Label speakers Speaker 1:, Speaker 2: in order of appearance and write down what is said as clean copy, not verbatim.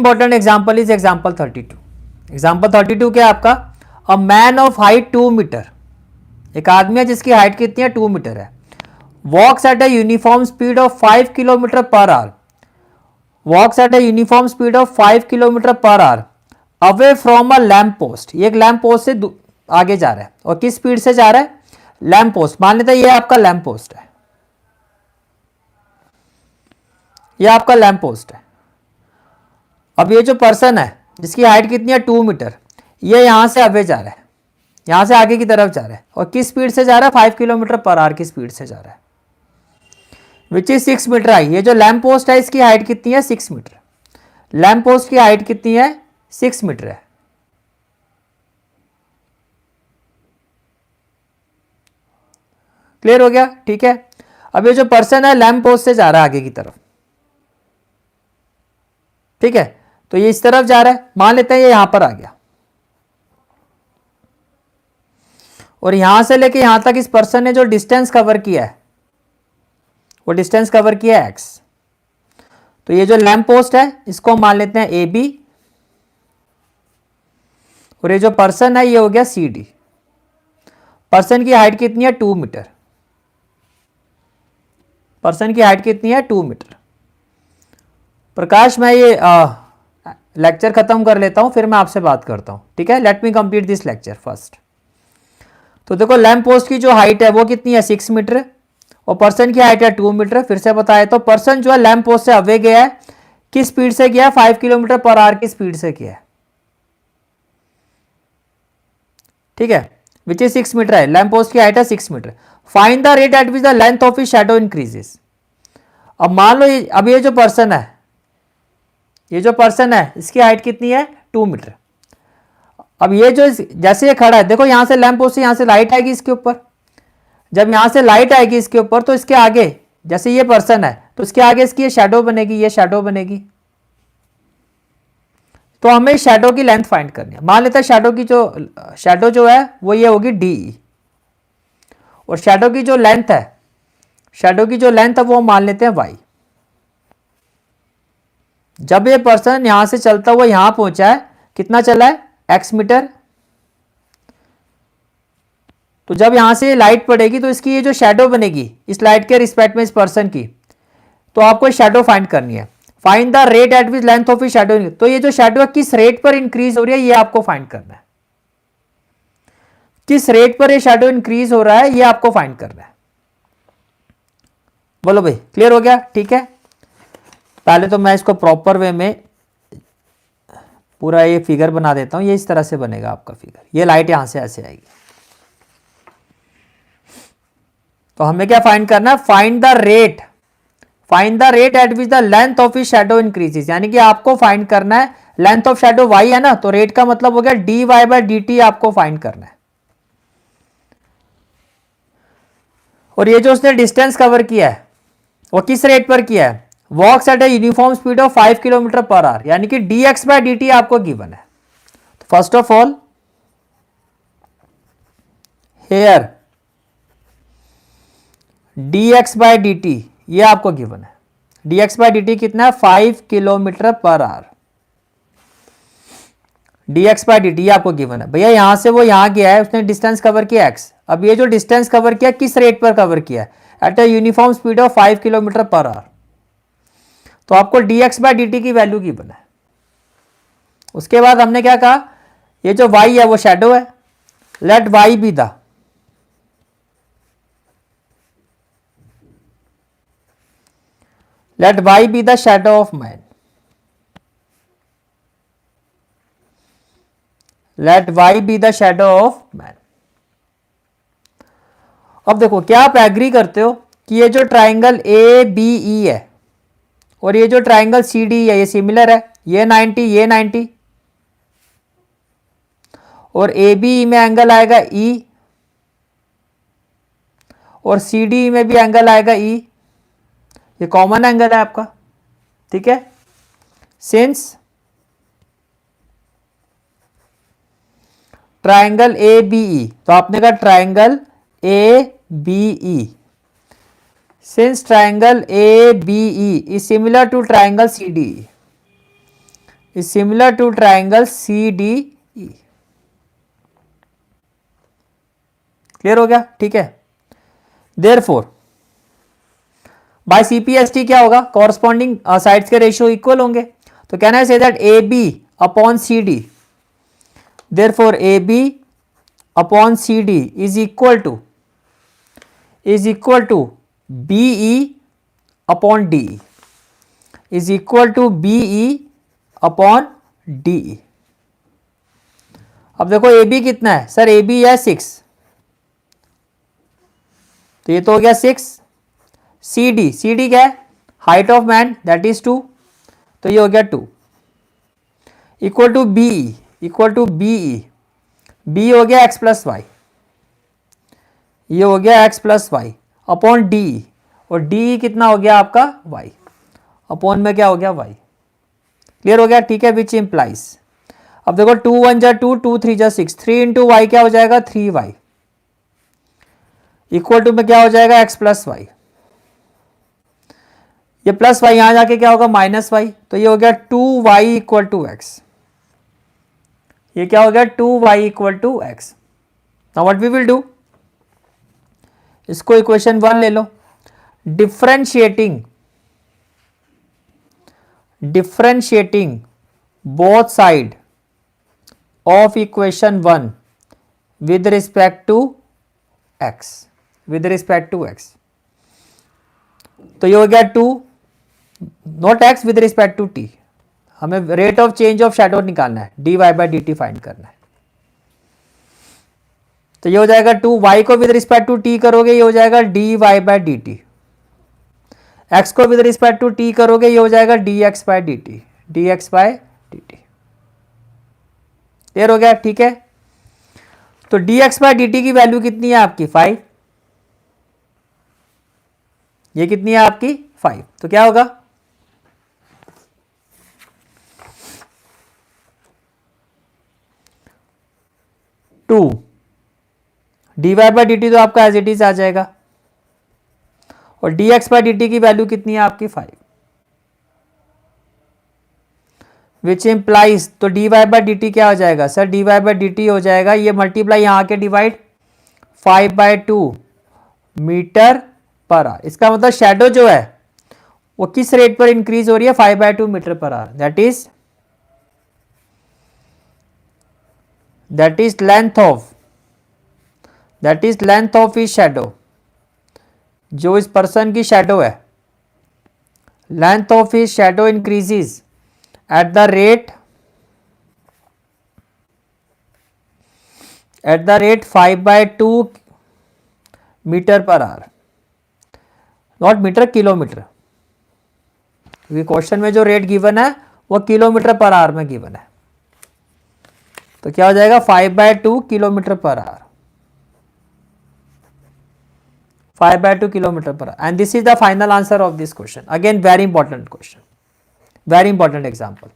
Speaker 1: Important example is example 32। Example 32 क्या है आपका? A man of height 2 metre, एक आदमी है जिसकी हाइट कितनी है? 2 मीटर है। Walks at a uniform speed of 5 kilometre per hour, walks at a uniform speed of 5 kilometre per hour away from a lamp post. ये एक लैम्प पोस्ट से आगे जा रहा है, और किस स्पीड से जा रहा है? Lamp post. मान लेते हैं ये आपका लैम्प पोस्ट है, ये आपका लैम्प पोस्ट है। अब ये जो पर्सन है जिसकी हाइट कितनी है? 2 मीटर, ये यहां से अवे जा रहा है, यहां से आगे की तरफ जा रहा है, और किस स्पीड से जा रहा है? 5 किलोमीटर पर आवर की स्पीड से जा रहा है, विच इज 6 मीटर हाई। ये जो लैम्प पोस्ट है इसकी हाइट कितनी है? 6 मीटर। लैम्प पोस्ट की हाइट कितनी है? 6 मीटर है। क्लियर हो गया? ठीक है। अब ये जो पर्सन है लैम्प पोस्ट से जा रहा है आगे की तरफ, ठीक है, तो ये इस तरफ जा रहा है, मान लेते हैं ये यहां पर आ गया, और यहां से लेके यहां तक इस पर्सन ने जो डिस्टेंस कवर किया है वो डिस्टेंस कवर किया है x। तो ये जो लैम्प पोस्ट है इसको मान लेते हैं ए बी, और ये जो पर्सन है ये हो गया सी डी। पर्सन की हाइट कितनी है? 2 मीटर। पर्सन की हाइट कितनी है? 2 मीटर। प्रकाश, मैं ये लेक्चर खत्म कर लेता हूं, फिर मैं आपसे बात करता हूं, ठीक है? Let me complete this lecture first. तो देखो लैम्प पोस्ट की जो हाइट है वो कितनी है? 6 मीटर, और पर्सन की हाइट है 2 मीटर। फिर से बताया तो पर्सन जो है लैम्प पोस्ट से अवे गया है, किस स्पीड से गया है? 5 किलोमीटर पर आवर की स्पीड से किया है, ठीक है, विच इज 6 मीटर है। लैम्प पोस्ट की हाइट है 6 metre. Find the rate at which the length of his shadow increases. अब मान लो अब ये जो पर्सन है, ये जो पर्सन है इसकी हाइट कितनी है? 2 मीटर। अब ये जो जैसे ये खड़ा है, देखो यहां से लैम्प पोस्ट से यहां से लाइट आएगी इसके ऊपर, जब यहां से लाइट आएगी इसके ऊपर तो इसके आगे, जैसे ये पर्सन है तो इसके आगे इसकी ये शैडो बनेगी, ये शैडो बनेगी। तो हमें शैडो की लेंथ फाइंड करनी है। मान लेते हैं शैडो जो है वो ये होगी डी, और शैडो की जो लेंथ है, शैडो की जो लेंथ है वो मान लेते हैं वाई। जब ये पर्सन यहां से चलता हुआ यहां पहुंचा है, कितना चला है? X metre. तो जब यहां से लाइट पड़ेगी तो इसकी ये जो शैडो बनेगी इस लाइट के रिस्पेक्ट में इस पर्सन की, तो आपको शैडो फाइंड करनी है। Find the rate at which length of shadow, तो ये जो शैडो है किस रेट पर इंक्रीज हो रही है ये आपको फाइंड करना है। किस रेट पर ये शैडो इंक्रीज हो रहा है ये आपको फाइंड करना है। बोलो भाई, क्लियर हो गया? ठीक है, पहले तो मैं इसको प्रॉपर वे में पूरा ये फिगर बना देता हूं। ये इस तरह से बनेगा आपका फिगर, ये लाइट यहां से ऐसे आएगी। तो हमें क्या फाइंड करना है? Find the rate, find the rate at which the length of his shadow increases, यानी कि आपको फाइंड करना है, लेंथ ऑफ शैडो y है ना, तो रेट का मतलब हो गया dy बाय dt आपको फाइंड करना है। और ये जो उसने डिस्टेंस कवर किया है वो किस रेट पर किया है? Walks at a uniform speed of 5 kilometre per hour, यानी कि dx बाय dt आपको गिवन है। तो first of all here dx by dt ये आपको गिवन है। dx बाय dt कितना है? 5 kilometre per our. dx by dt ये आपको गिवन है। भैया यहां से वो यहां गया है, उसने डिस्टेंस कवर किया x। अब ये जो डिस्टेंस कवर किया किस रेट पर कवर किया है? Eight a uniform speed of 5 kilometre per our. तो आपको dx बाय dt की वैल्यू गिवन है। उसके बाद हमने क्या कहा? ये जो y है वो शैडो है, let y be the, let y be the shadow of man, let y be the shadow of man। अब देखो क्या आप एग्री करते हो कि ये जो ट्राइंगल ए बी ई है और ये जो ट्राइंगल सी डी है ये सिमिलर है, ये 90 ये 90, और ए बी में एंगल आएगा ई, और सी डी में भी एंगल आएगा ई, ये कॉमन एंगल है आपका, ठीक है। Since triangle A B E, तो आपने कहा triangle A B E, since triangle A B E is similar to triangle C D, is similar to triangle CDE। Clear हो गया? ठीक है। देयरफॉर बाय CPST क्या होगा? कॉरस्पॉन्डिंग साइड्स के रेशियो इक्वल होंगे। तो can I say that AB upon CD, therefore AB upon CD is equal to BE upon DE, is equal to BE upon DE। अब देखो AB कितना है sir? AB है 6, तो ये तो हो गया 6। CD क्या है? Height of man, that is 2, तो ये हो गया 2, इक्वल टू BE, B हो गया x प्लस वाई, ये हो गया x plus y upon DE, और DE कितना हो गया आपका? y, अपॉन में क्या हो गया? y। क्लियर हो गया? ठीक है। विच इंप्लाइज, अब देखो 2 1 जा 2, 2 3 जा 6, 3 इंटू वाई क्या हो जाएगा? 3y, इक्वल टू में क्या हो जाएगा? x प्लस वाई, ये प्लस वाई यहां जाके क्या होगा? माइनस वाई, तो ये हो गया 2y इक्वल टू एक्स, ये क्या हो गया? 2y equal to x. Now what we will do, इसको इक्वेशन 1 ले लो। Differentiating both side of equation 1 with respect to x, तो ये हो गया 2, not x, with respect to t। हमें rate of change of shadow निकालना है, dy/dt फाइंड करना है। तो ये हो जाएगा 2, y को विद रिस्पेक्ट टू t करोगे ये हो जाएगा dy/dt, x को विद रिस्पेक्ट टू t करोगे ये हो जाएगा dx/dt। क्लियर हो गया? ठीक है। तो dx/dt की वैल्यू कितनी है आपकी? 5। ये कितनी है आपकी? 5। तो क्या होगा? टू dy/dt तो आपका एज इट इज आ जाएगा, और dx/dt की वैल्यू कितनी है आपकी? 5, विच इंप्लाइज, तो dy/dt क्या हो जाएगा सर? dy/dt हो जाएगा, ये मल्टीप्लाई यहां के डिवाइड 5/2 मीटर पर आवर। इसका मतलब शैडो जो है वो किस रेट पर इंक्रीज हो रही है? 5/2 metre per hour, that is length of is shadow, जो इस पर्सन की शैडो है, length of his shadow increases at the rate 5/2 metre per hour, not metre, kilometre, क्योंकि क्वेश्चन में जो रेट गिवन है वो किलोमीटर पर आवर में गिवन है। तो क्या हो जाएगा? 5/2 kilometre per our, 5/2 kilometre per our, and this is the final answer of this question. Again very important question, very important example.